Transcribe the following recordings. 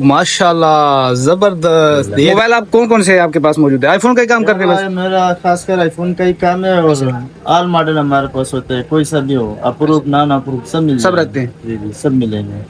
माशाल्लाह जबरदस्त। मोबाइल आप कौन कौन से आपके पास मौजूद है? आईफोन का ही काम करते हैं बस? मेरा खासकर आईफोन का ही काम है और ऑल मॉडल हमारे पास होते हैं, कोई सा भी हो, अप्रूव नॉन अप्रूव सब रखते हैं। जी जी सब मिलेंगे।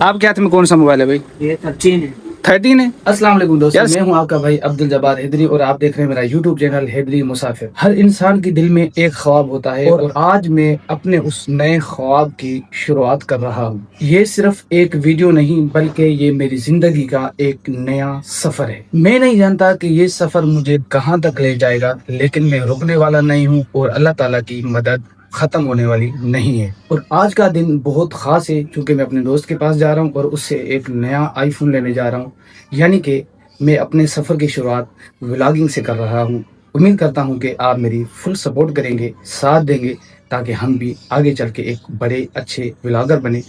आपके हाथ में कौन सा मोबाइल है भाई? ये 13 है। 13 है। अस्सलाम वालेकुम दोस्तों, मैं हूं आपका भाई अब्दुल जब्बार हैदरी और आप देख रहे हैं मेरा यूट्यूब चैनल हैदरी मुसाफिर। हर इंसान के दिल में एक ख्वाब होता है और आज मैं अपने उस नए ख्वाब की शुरुआत कर रहा हूं। ये सिर्फ एक वीडियो नहीं बल्कि ये मेरी जिंदगी का एक नया सफर है। मैं नहीं जानता कि ये सफर मुझे कहां तक ले जाएगा, लेकिन मैं रुकने वाला नहीं हूं और अल्लाह ताला की मदद खत्म होने वाली नहीं है। और आज का दिन बहुत खास है क्योंकि मैं अपने दोस्त के पास जा रहा हूँ और उससे एक नया आईफोन लेने जा रहा हूँ। यानी कि मैं अपने सफ़र की शुरुआत व्लॉगिंग से कर रहा हूँ। उम्मीद करता हूँ कि आप मेरी फुल सपोर्ट करेंगे, साथ देंगे, ताकि हम भी आगे चल के एक बड़े अच्छे व्लॉगर बने।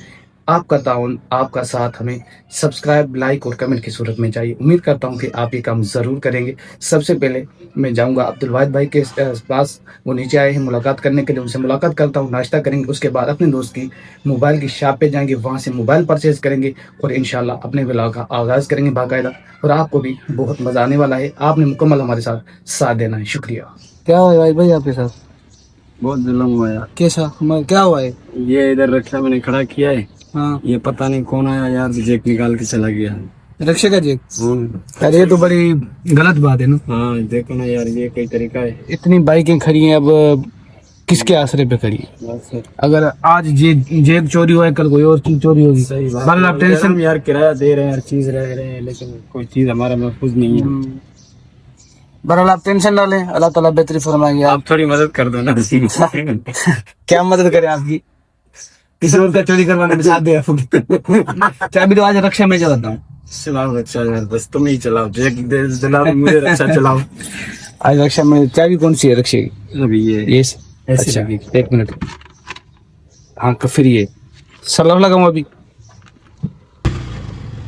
आपका ताउन, आपका साथ हमें सब्सक्राइब, लाइक और कमेंट की सूरत में चाहिए। उम्मीद करता हूं कि आप ये काम ज़रूर करेंगे। सबसे पहले मैं जाऊंगा अब्दुल वाहिद भाई के पास, वो नीचे आए हैं मुलाकात करने के लिए, उनसे मुलाकात करता हूं, नाश्ता करेंगे। उसके बाद अपने दोस्त की मोबाइल की शॉप पे जाएंगे, वहाँ से मोबाइल परचेज़ करेंगे और इंशाल्लाह अपने व्लॉग का आगाज़ करेंगे बाकायदा। और आपको भी बहुत मज़ा आने वाला है। आपने मुकम्मल हमारे साथ देना है। शुक्रिया। क्या हुआ भाई भाई आपके साथ? बहुत जुल्म हुआ यार। कैसा क्या हुआ है? ये इधर रक्षा मैंने खड़ा किया है, हाँ, ये पता नहीं कौन आया यार, जेक निकाल के चला गया। रक्षा का जेक? अरे ये तो बड़ी गलत बात है ना। हाँ देखो ना यार, ये कई तरीका है। इतनी बाइकें खड़ी हैं, अब किसके आसरे पे खड़ी है? अगर आज जेब चोरी हुआ है, कल कोई और चीज चोरी होगी। सही बात। बल्कि आप टेंशन यार किराया दे रहे हैं, हर चीज रह रहे हैं, लेकिन कोई चीज हमारा महफूज नहीं है। बहरहाल आप टेंशन ना लें, अल्लाह ताला बेहतरी फरमाएंगे। आप थोड़ी मदद कर दो ना। क्या मदद करें आपकी? किसी और का चोरी करवाने में साथ दे आपको। चाबी तो आज रक्षा में चलाता हूँ। चलाओ रक्षा यार, बस तुम ही चलाओ, जेक चलाओ, मुझे रक्षा चलाओ। आज रक्षा में चाबी कौन सी है रक्षा की? अभी ये अच्छा एक मिनट। हाँ फिर ये सलाम लगाऊं अभी।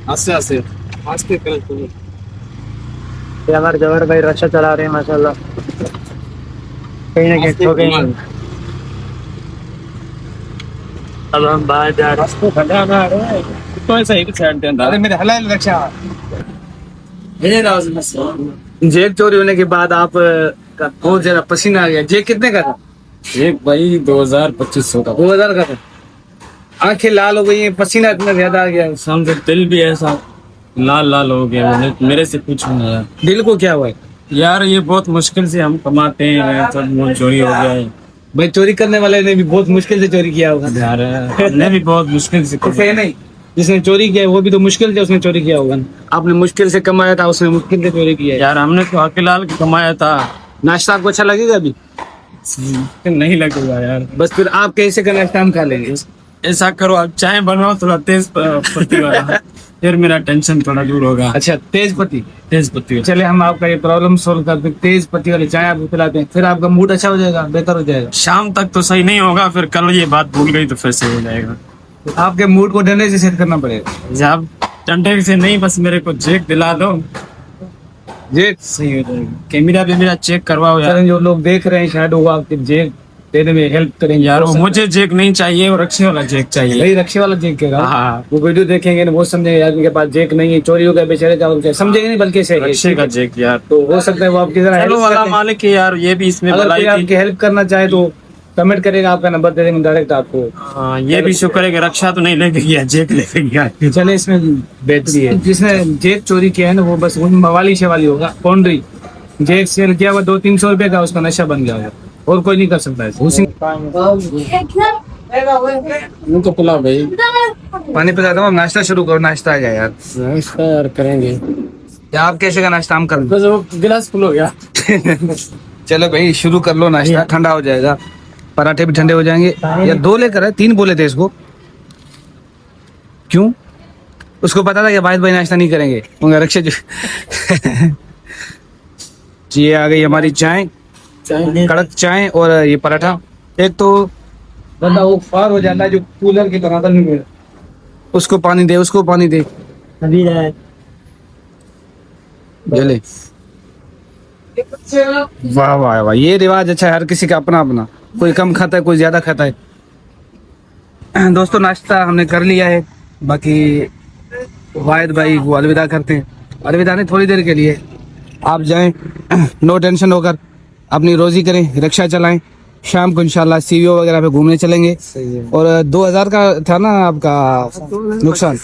आस्ते आस्ते आस्ते कर तुम। ये हमारे जवाहर भाई रक्षा चला रहे हैं माशाल्लाह, कहीं ना कहीं ठोके नहीं। अब हम बाहर जा रहे हैं। तो ऐसा ही साइड दे अंदर। अरे मेरे हलाल रक्षा। ये राज में जेब चोरी होने के बाद आप का बहुत ज्यादा पसीना आ गया। जेब कितने का था? एक भाई 2000-2500 का। 2000 का था। आंखें लाल हो गई हैं, पसीना इतना ज्यादा आ गया। सामने दिल भी ऐसा लाल लाल हो गया। मेरे से पूछो ना यार, दिल को क्या हुआ है? यार ये बहुत मुश्किल से हम कमाते हैं, सब चोरी हो गया है। भाई चोरी करने वाले ने भी बहुत मुश्किल से चोरी किया होगा यार हमने भी बहुत मुश्किल से ऐसे नहीं, जिसने चोरी किया है वो भी तो मुश्किल से उसने चोरी किया होगा। आपने मुश्किल से कमाया था, उसने मुश्किल से चोरी किया है। यार हमने तो अकेलाल कमाया था। नाश्ता आपको अच्छा लगेगा अभी? नहीं लगेगा यार। बस फिर आप कैसे का नाश्ता हम खा लेंगे। ऐसा करो, आप चाय बनाओ थोड़ा तेज पत्ती वाला, फिर मेरा टेंशन थोड़ा दूर होगा। अच्छा तेज पत्ती? तेज पत्ती। चले हम आपका ये प्रॉब्लम सोल्व करते हैं। तेज पत्ती वाली चाय आपको पिलाते हैं, फिर आपका मूड अच्छा हो जाएगा, बेहतर हो जाएगा। शाम तक तो सही नहीं होगा, फिर कल ये बात भूल गई तो फिर सही हो जाएगा। तो आपके मूड को डंडे से सेट करना पड़ेगा। जब डंडे से नहीं, बस मेरे को जेक दिला दो, जेक सही हो जाएगा। कैमरा भी मेरा चेक करवाओ यार। जो लोग देख रहे हैं शायद वो आपके जेक देने में हेल्प करेंगे। यार वो मुझे जेक नहीं चाहिए, वो रक्षे वाला जेक चाहिए। भाई रक्षे वाला जेक के हाँ वो वीडियो देखेंगे ना, वो समझेंगे यार इनके पास जेक नहीं है, चोरी हो गया बेचारे का, समझेंगे नहीं बल्कि से रक्षे का जेक यार। तो हो सकता है वो आपकी जरा चलो वाला मालिक है यार, ये भी इसमें अगर भलाई कोई थी। आपकी हेल्प करना चाहे तो कमेंट करेगा, आपका नंबर दे देंगे डायरेक्ट आपको। हाँ ये भी शुक्र है कि रक्षा तो नहीं लेके गया, जेक लेके गया। चले इसमें बेहतरी है। जिसने जेक चोरी किया है ना वो बस मवाली शेवाली होगा। कौंडरी जेक सेल किया हुआ 200-300 रुपए का, उसका नशा बन गया होगा, और कोई नहीं कर सकता है। उनको पिलाओ भाई, पानी पिलाता हूँ, नाश्ता शुरू करो। नाश्ता आ जाए यार। नाश्ता यार करेंगे। क्या आप कैसे का नाश्ता हम कर बस वो गिलास फुल हो गया। चलो भाई शुरू कर लो, नाश्ता ठंडा हो जाएगा, पराठे भी ठंडे हो जाएंगे। या 2 लेकर है, 3 बोले थे इसको। क्यों? उसको पता था कि वाहिद भाई नाश्ता नहीं करेंगे, उनका रक्षा ये आ गई हमारी चाय, कड़क चाय और ये पराठा। एक तो बंदा वो फार हो जाता है जो कूलर की तरह नहीं मिला, उसको पानी दे, उसको पानी दे। अभी जले वाह वाह वाह, ये रिवाज अच्छा है, हर किसी का अपना अपना, कोई कम खाता है कोई ज्यादा खाता है। दोस्तों नाश्ता हमने कर लिया है, बाकी वाहिद भाई को अलविदा करते हैं। अलविदा नहीं, थोड़ी देर के लिए आप जाएं, नो टेंशन होकर अपनी रोजी करें, रिक्शा चलाएं, शाम को इंशाल्लाह सीवीओ वगैरह पे घूमने चलेंगे। और 2000 का था ना आपका नुकसान,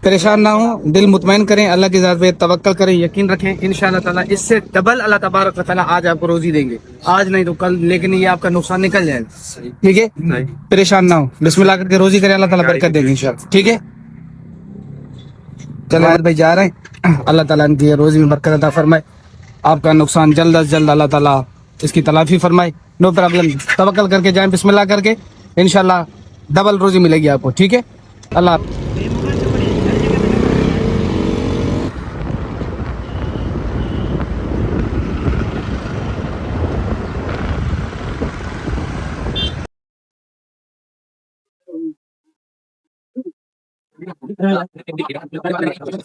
परेशान ना हो, दिल मुतमैन करें, अल्लाह की ज़ात पे तवक्कल करें, यकीन रखें, इंशाल्लाह ताला इससे डबल अल्लाह तबारक व तआला आज आपको रोजी देंगे, आज नहीं तो कल, लेकिन ये आपका नुकसान निकल जाएगा। ठीक है, परेशान ना हो, बिस्मिल्लाह करके रोजी करें, अल्लाह ताला बरकत देंगे इंशाल्लाह। ठीक है, चलो भाई जा रहे हैं, अल्लाह ताला इनकी रोजी में बरकत अता फरमाए, आपका नुकसान जल्द अज जल्द अल्लाह ताला इसकी तलाफी फरमाए। नो प्रॉब्लम, तवक्कल करके जाएं, बिस्मिल्लाह करके, इंशाल्लाह डबल रोजी मिलेगी आपको। ठीक है, अल्लाह।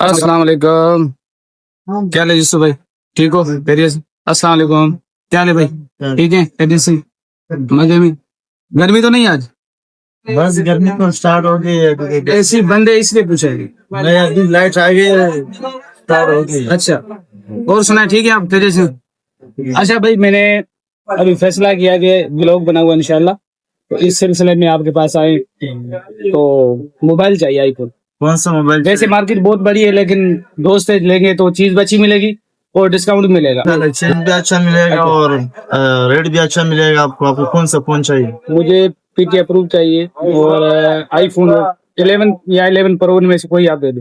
अस्सलाम वालेकुम, क्या हाल है यूसुफ भाई, ठीक हो? खैरियत से? अस्सलाम वालेकुम, क्या हाल है भाई, ठीक है? खैरियत से? मजे में? गर्मी तो नहीं आज? बस गर्मी तो स्टार्ट हो गई है, ऐसी बंद है इसलिए पूछा है। नहीं अभी लाइट आ गई है, स्टार्ट हो गई है। अच्छा, और सुना, ठीक है आप खैरियत से? अच्छा भाई, मैंने अभी फैसला किया कि ब्लॉग बनाऊंगा इंशाल्लाह, तो इस सिलसिले में आपके पास आए, तो मोबाइल चाहिए आईफोन। कौन सा मोबाइल? वैसे मार्केट बहुत बड़ी है, लेकिन दोस्त से लेंगे तो चीज बची मिलेगी और डिस्काउंट मिलेगा। चेन भी अच्छा मिलेगा और रेट भी अच्छा मिलेगा आपको। आपको कौन सा फोन चाहिए? मुझे पीटी अप्रूव चाहिए और आईफोन 11 या 11 प्रो में से कोई आप दे दो।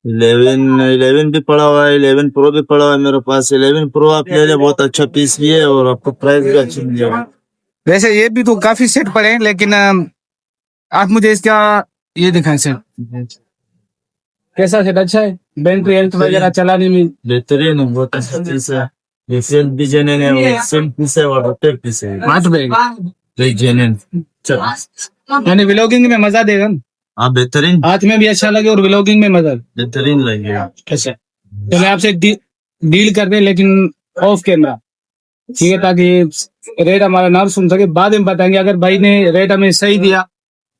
11 भी पड़ा हुआ है, 11 प्रो भी पड़ा हुआ है मेरे पास। 11 प्रो आप ले ले, बहुत अच्छा पीस भी है और आपको प्राइस भी अच्छा मिल जाएगा। वैसे ये भी तो काफी सेट पड़े हैं, लेकिन आप मुझे इसका ये दिखाएं सेट, कैसा सेट? अच्छा है, बैटरी हेल्थ वगैरह चलाने में बेहतरीन है, बहुत अच्छा पीस है। ये सेल भी जेन्युइन है, वो सेल पीस है और टेक पीस है। हाथ में जेन्युइन यानी व्लॉगिंग में मजा देगा ना? हाँ बेहतरीन, हाथ में भी अच्छा लगे और व्लॉगिंग में मजा। बेहतरीन लगेगा। अच्छा, तो मैं आपसे डील कर दे, लेकिन ऑफ कैमरा, ठीक है, ताकि रेट हमारा ना सुन सके, बाद में बताएंगे। अगर भाई ने रेट हमें सही दिया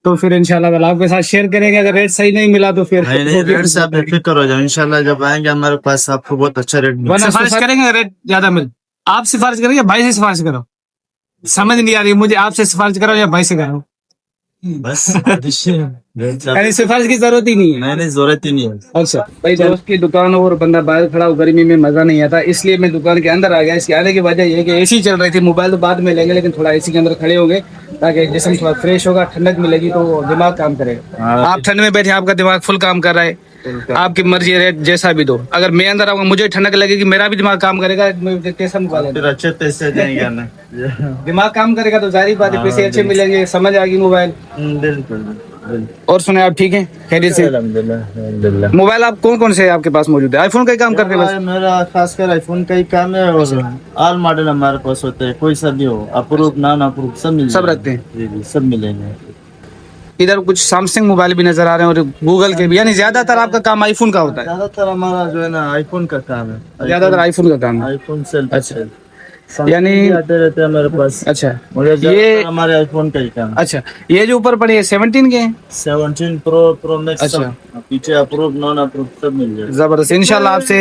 तो फिर इंशाल्लाह ताला आपके साथ शेयर करेंगे, अगर रेट सही नहीं मिला तो फिर नहीं, रेट से आप बेफिक्र हो जाओ, इंशाल्लाह जब आएंगे हमारे पास आपको बहुत अच्छा रेट मिलेगा। सिफारिश करेंगे, रेट ज्यादा मिले, आप सिफारिश करेंगे, भाई से सिफारिश करो? समझ नहीं आ रही मुझे, आपसे सिफारिश करो या भाई से करो? बस यानी सिफारिश की जरूरत ही नहीं है। नहीं, जरूरत ही नहीं है। अच्छा भाई, दोस्त की दुकान और बंदा बाहर खड़ा हो, गर्मी में मजा नहीं आता, इसलिए मैं दुकान के अंदर आ गया। इसके आने की वजह ये है कि एसी चल रही थी, मोबाइल तो बाद में लेंगे, लेकिन थोड़ा एसी के अंदर खड़े हो गए ताकि जिस्म थोड़ा फ्रेश होगा, ठंडक मिलेगी तो दिमाग काम करेगा। आप ठंड में बैठे, आपका दिमाग फुल काम कर रहा है, आपकी मर्जी, रेट जैसा भी दो। अगर मैं अंदर आऊंगा, मुझे ठंडक लगेगी, मेरा भी दिमाग काम करेगा, कैसा मोबाइल फिर अच्छे पैसे देंगे ना। दिमाग काम करेगा तो जाहिर बात है पैसे अच्छे मिलेंगे, समझ आ गई मोबाइल। बिल्कुल। और सुने आप ठीक है, खैरियत से? अल्हम्दुलिल्लाह। मोबाइल आप कौन कौन से आपके पास मौजूद है? आईफोन का ही काम करते हैं बस? मेरा खासकर आईफोन का ही काम है और ऑल मॉडल हमारे पास होते हैं, कोई सा भी हो, अप्रूव नॉन अप्रूव सब मिल सब रखते हैं? जी जी, सब मिलेंगे। इधर कुछ सैमसंग मोबाइल भी नजर आ रहे हैं और गूगल के भी, यानी ज्यादातर आपका काम आईफोन का होता है? ज्यादातर हमारा जो है ना आईफोन का काम है, ज्यादातर आईफोन का काम है। IPhone sale. अच्छा, यानी यानी आते रहते हैं हमारे पास। अच्छा, ये ये हमारे आईफोन का ही काम है। अच्छा, ये जो ऊपर पड़े 17 के हैं? 17 प्रो मैक्स अच्छा। सब, पीछे अप्रूव नॉन अप्रूव सब मिल जाएगा। जबरदस्त, इंशाल्लाह आपसे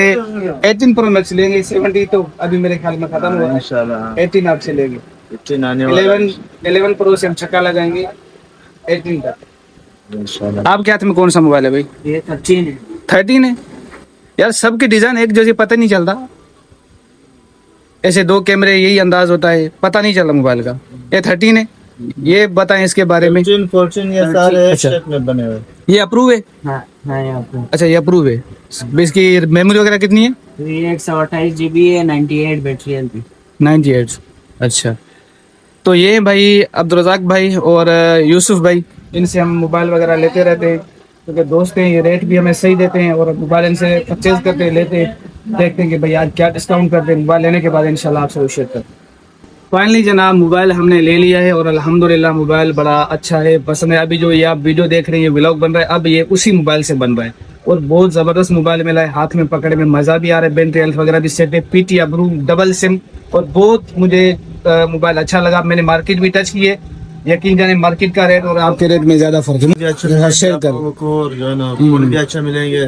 18 प्रो मैक्स लेंगे, 70 तो अभी मेरे ख्याल में खत्म हुआ है, इंशाल्लाह 18 आपसे लेंगे। 18 आने वाला है 11 प्रो से हम छक्का लगाएंगे 18 का। इंशाल्लाह। आपके हाथ में कौन सा मोबाइल है भाई? ये 13 है। 13 है? यार सबके डिजाइन एक जैसे, पता नहीं चलता, ऐसे दो कैमरे यही अंदाज होता है, पता नहीं चला मोबाइल का। ये 13 है, ये बताएं इसके बारे में। 14 ये सारे एक अच्छा। शेप में बने हुए। ये अप्रूव है? हाँ हाँ, यहाँ पे अच्छा, ये अप्रूव है। इसकी मेमोरी वगैरह कितनी है? ये 128 GB है, 98 बैटरी हेल्थ है। 98। अच्छा, तो ये भाई अब्दुल रज़ाक भाई और यूसुफ भाई, इनसे हम मोबाइल वगैरह लेते रहते हैं, क्योंकि दोस्त हैं, ये रेट भी हमें सही देते हैं और मोबाइल इनसे परचेज करते हैं, लेते हैं, देखते हैं कि भाई आज क्या डिस्काउंट करते हैं। मोबाइल लेने के बाद इंशाल्लाह आपसे वो शेयर करते हैं। फाइनली जनाब मोबाइल हमने ले लिया है और अल्हम्दुलिल्लाह मोबाइल बड़ा अच्छा है, पसंद है। अभी जो ये आप वीडियो देख रहे हैं, ये व्लॉग बन रहा है, अब ये उसी मोबाइल से बन रहा है और बहुत ज़बरदस्त मोबाइल मिला है, हाथ में पकड़े में मज़ा भी आ रहा है, बैटरी हेल्थ वगैरह भी सेट है, पीटी अप्रूव डबल सिम, और बहुत मुझे मोबाइल अच्छा लगा। मैंने मार्केट भी टच की है यकीन जाने मार्केट का रेट और आपके रेट में ज्यादा फर्क भी अच्छा है। मिलेंगे शेयर आप कर, लोगों को, और जो है ना फूड भी अच्छा मिलेंगे।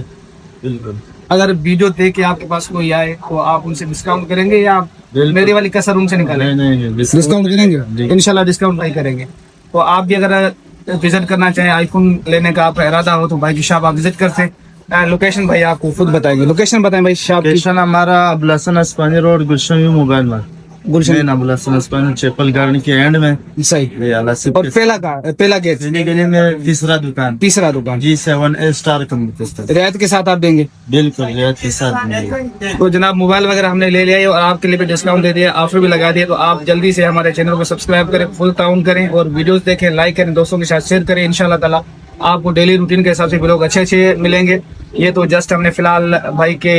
बिल्कुल अगर वीडियो देख के आपके पास कोई आए तो आप उनसे डिस्काउंट करेंगे या आप बिल्कुल। मेरी वाली कसर उनसे निकालेंगे? नहीं डिस्काउंट करेंगे जी। इंशाल्लाह, डिस्काउंट भाई करेंगे। तो आप भी अगर विजिट करना चाहें, आईफोन लेने का आपका इरादा हो तो भाई की शॉप आप विजिट कर सकते हैं। लोकेशन भाई आपको खुद बताएंगे, लोकेशन बताएं भाई शॉप की। लोकेशन हमारा अबुल हसन अस्पानी रोड, गुलशन मोबाइल में, Gulshan main Abul Hasan Ispahani chapel garden के एंड में। सही। ये आलासिफ और पहला पहला गेट, पहली गली में तीसरा दुकान, तीसरा दुकान G7A स्टार कंपनी। रियायत के साथ आप देंगे? बिल्कुल रियायत के साथ मिलेगा। तो जनाब मोबाइल वगैरह हमने ले लिया है और आपके लिए भी डिस्काउंट दे दिया, ऑफर भी लगा दिया। तो आप जल्दी से हमारे चैनल को सब्सक्राइब करें, फुल ताउन करें और वीडियोस देखें, लाइक करें, दोस्तों के साथ शेयर करें। इंशाल्लाह ताला आपको डेली रूटीन के हिसाब से लोग अच्छे अच्छे मिलेंगे। ये तो जस्ट हमने फिलहाल भाई के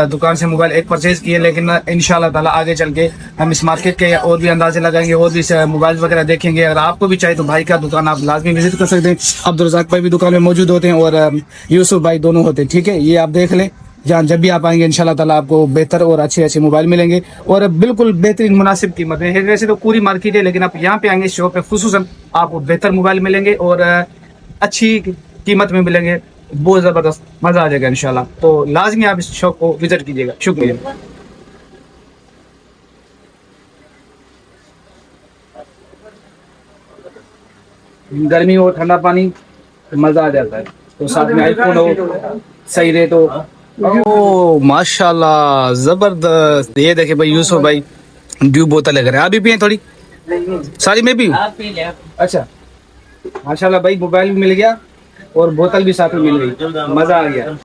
दुकान से मोबाइल एक परचेज किए, लेकिन इंशाल्लाह ताला आगे चल के हम इस मार्केट के और भी अंदाजे लगाएंगे और भी मोबाइल वगैरह देखेंगे। अगर आपको भी चाहिए तो भाई का दुकान आप लाजमी विजिट कर सकते हैं। अब्दुल रज़ाक भाई भी दुकान में मौजूद होते हैं और यूसुफ भाई दोनों होते हैं। ठीक है, ये आप देख लें, जहाँ जब भी आप आएंगे इंशाल्लाह ताला आपको बेहतर और अच्छे अच्छे मोबाइल मिलेंगे और बिल्कुल बेहतरीन मुनासिब कीमत में है। वैसे तो पूरी मार्केट है, लेकिन आप यहाँ पे आएंगे शॉप पे खुसूसन आपको बेहतर मोबाइल मिलेंगे और अच्छी कीमत में मिलेंगे। बहुत ज़बरदस्त मज़ा आ जाएगा इंशाल्लाह। तो लाजमी आप इस शॉप को विजिट कीजिएगा। शुक्रिया। गर्मी हो ठंडा पानी तो मज़ा आ जाता है, तो साथ में आईफोन हो, सही रेट हो। ओ माशाल्लाह जबरदस्त। ये देखे भाई यूसुफ भाई ड्यू बोतल लग रहा है, आप भी पिए थोड़ी? सारी में भी? आप पी ले आप। अच्छा माशाल्लाह भाई, मोबाइल भी मिल गया और बोतल भी साथ में मिल गई, मजा आ गया।